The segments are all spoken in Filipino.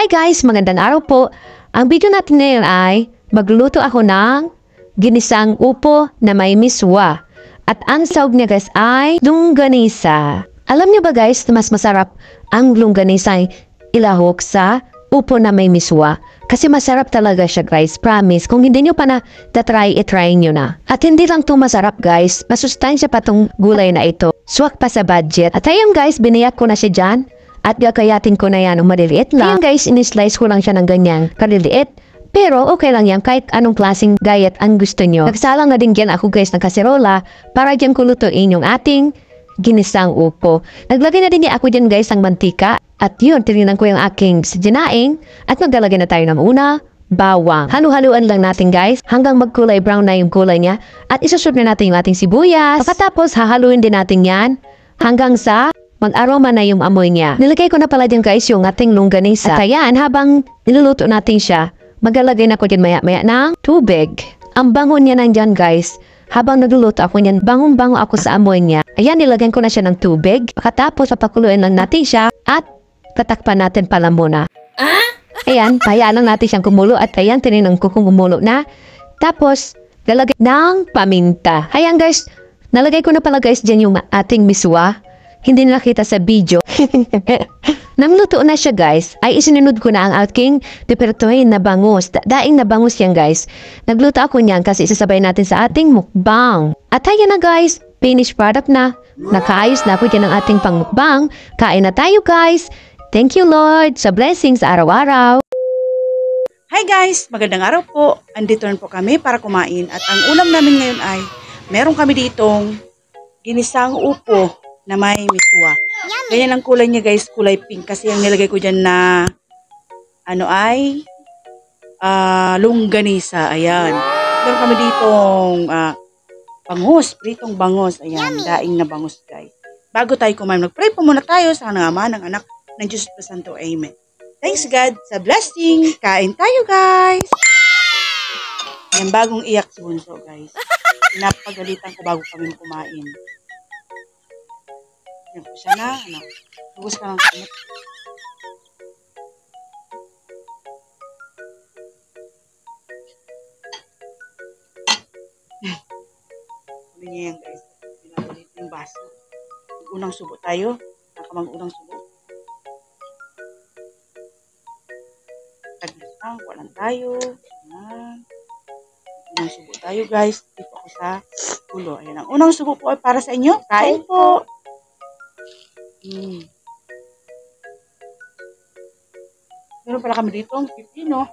Hi guys, magandang araw po. Ang video natin ngayon ay magluluto ako ng ginisang upo na may miswa. At ang sahog niya guys ay longganisa. Alam niyo ba guys na mas masarap ang longganisa ilahok sa upo na may miswa? Kasi masarap talaga siya guys, promise. Kung hindi nyo pa na try, itry nyo na. At hindi lang to masarap guys, masustansya pa tong gulay na ito. Swak pa sa budget. At ayun guys, biniyak ko na siya dyan. At gagayatin ko na yan ng maliliit lang. Ayun guys, in-slice ko lang siya ng ganyan kaliliit. Pero okay lang yan kahit anong klaseng gayat ang gusto nyo. Nagsalang na din dyan ako guys ng kaserola para dyan ko lutuin yung ating ginisang upo. Naglagay na din ako dyan guys ng mantika. At yun, tinignan ko yung aking sinaing. At maglalagay na tayo ng una, bawang. Halu-haluan lang natin guys hanggang magkulay brown na yung kulay niya. At isusod na natin yung ating sibuyas. Pagkatapos hahaluin din natin yan hanggang sa mag-aroma na yung amoy niya. Nilagay ko na pala din guys yung ating longganisa. At ayan, habang niluluto natin siya, maglalagay na ko din maya-maya ng tubig. Ang bango niya nandyan guys. Habang nagluluto ako niyan, bangong-bango ako sa amoy niya. Ayan, nilagyan ko na siya ng tubig. Pagkatapos, papakuluin lang natin siya at tatakpan natin pala muna. Ayan, hayaan lang natin siyang kumulo at ayan, tininang ko kung kumulo na. Tapos, lalagay ng paminta. Ayan guys, nalagay ko na pala guys dyan yung ating miswa. Hindi na nakita sa video. Nang luto na siya guys, ay isinunod ko na ang aking pipertuhin na bangus. Daing na bangus yan guys. Nagluto ako niyan kasi isasabay natin sa ating mukbang. At ayan na guys, finished product na. Nakaayos na ako dyan ang ating pangmukbang. Kain na tayo guys. Thank you Lord sa blessings araw-araw. Hi guys! Magandang araw po. Andito rin po kami para kumain. At ang ulam namin ngayon ay meron kami ditong ginisang upo na may miswa. Ganyan ang kulay niya guys, kulay pink. Kasi ang nilagay ko dyan na ano ay longganisa. Ayan. Meron kami ditong bangus, pritong bangus. Ayan, daing na bangus guys. Bago tayo kumain, mag-pray po muna tayo sa Ama ng Anak ng Diyos na Santo. Amen. Thanks God sa blessing. Kain tayo guys. Yan, bagong iyak si Bunso guys. Pinapagalitan ko bago kami kumain. Yan po siya na. Hugas ka ng kamot. Sabi niya yan guys. Pinapalit yung baso. Unang subo tayo. Nakamag-unang subo. Taglis lang. Walang tayo. Yan. Unang subo tayo guys. Dito ako sa ulo. Ayan. Ang unang subo po ay para sa inyo. Kain po. Meron pala kami dito ang pipino.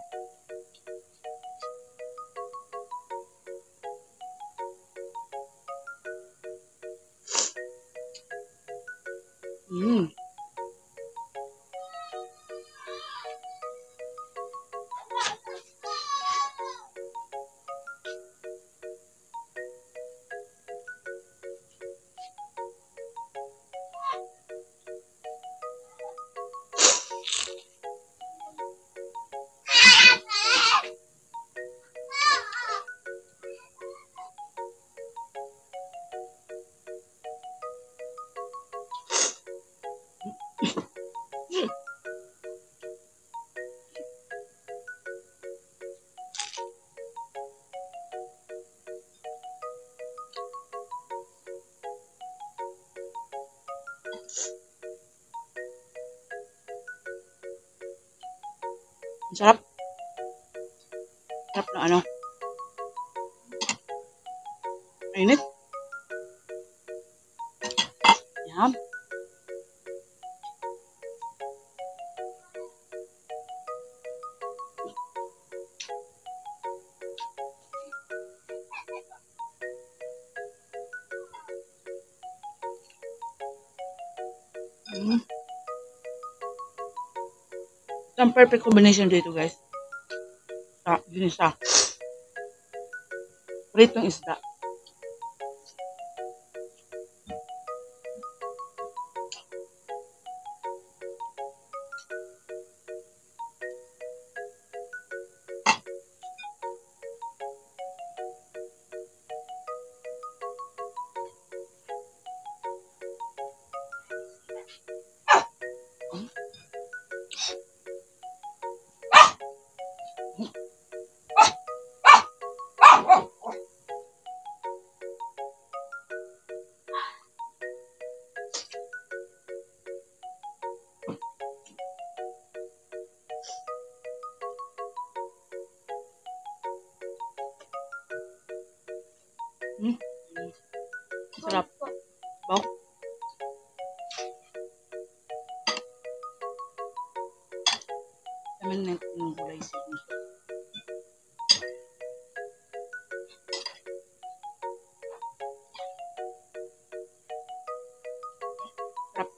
Sarap. Sarap na ano. Mainit. Yan. Ang perfect combination dito guys. Sa ginisa. Pritong isda. Hmm? Sarap. Baw. Naman na yung gulay sa gusto. Sarap.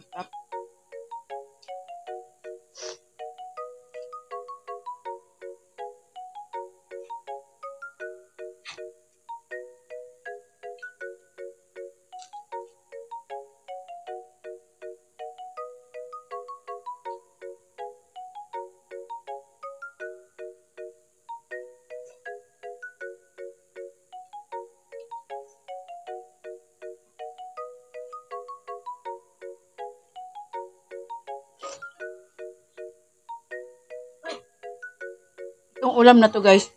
Sarap. Itong ulam na to guys,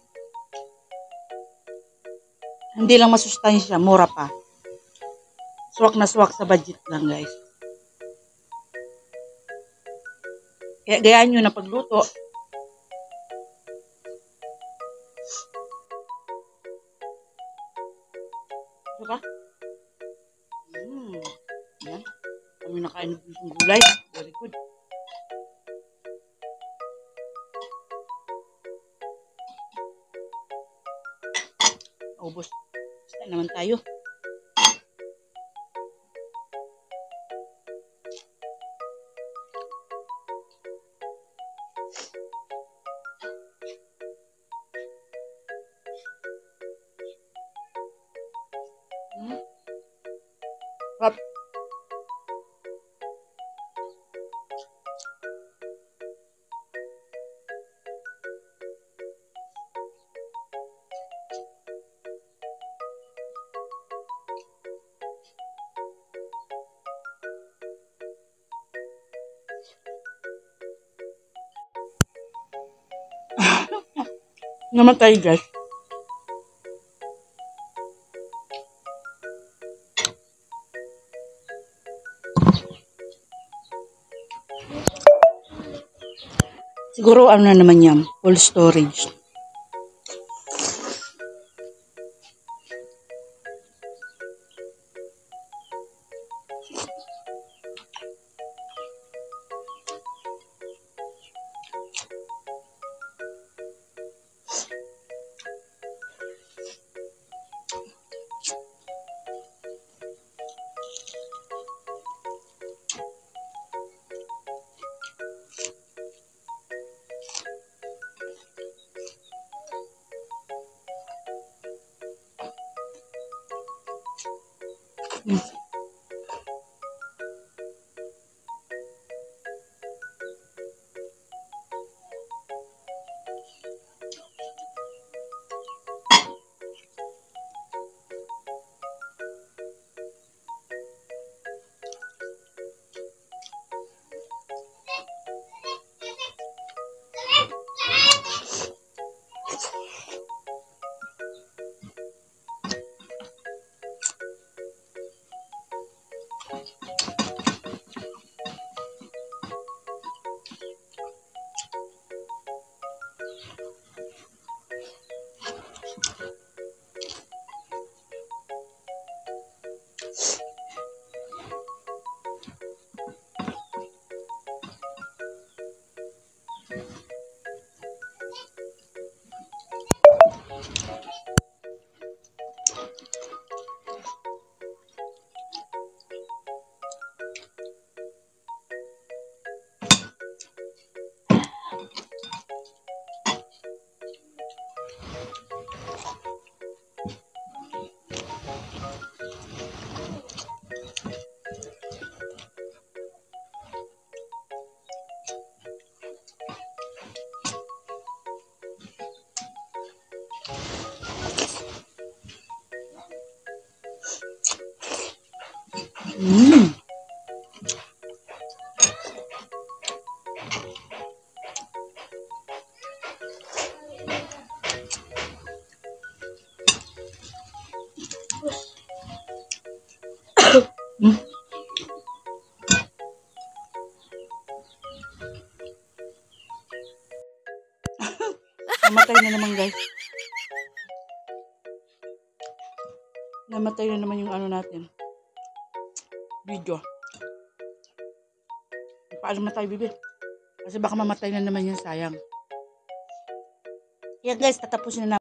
hindi lang masustansya, mura pa. Swak na swak sa budget lang guys. Kaya gayaan nyo na pagluto. Diba? Yan. Kami nakain ng gulay. Very good. Ubos. Basta naman tayo. Sarap. Namatay guys. Siguro ano na naman yan, full storage. Hmm. Namatay na naman, guys. Namatay na naman yung ano natin. Video. Paano matay, bibi? Kasi baka mamatay na naman yung sayang. Yan guys, tatapusin na namin.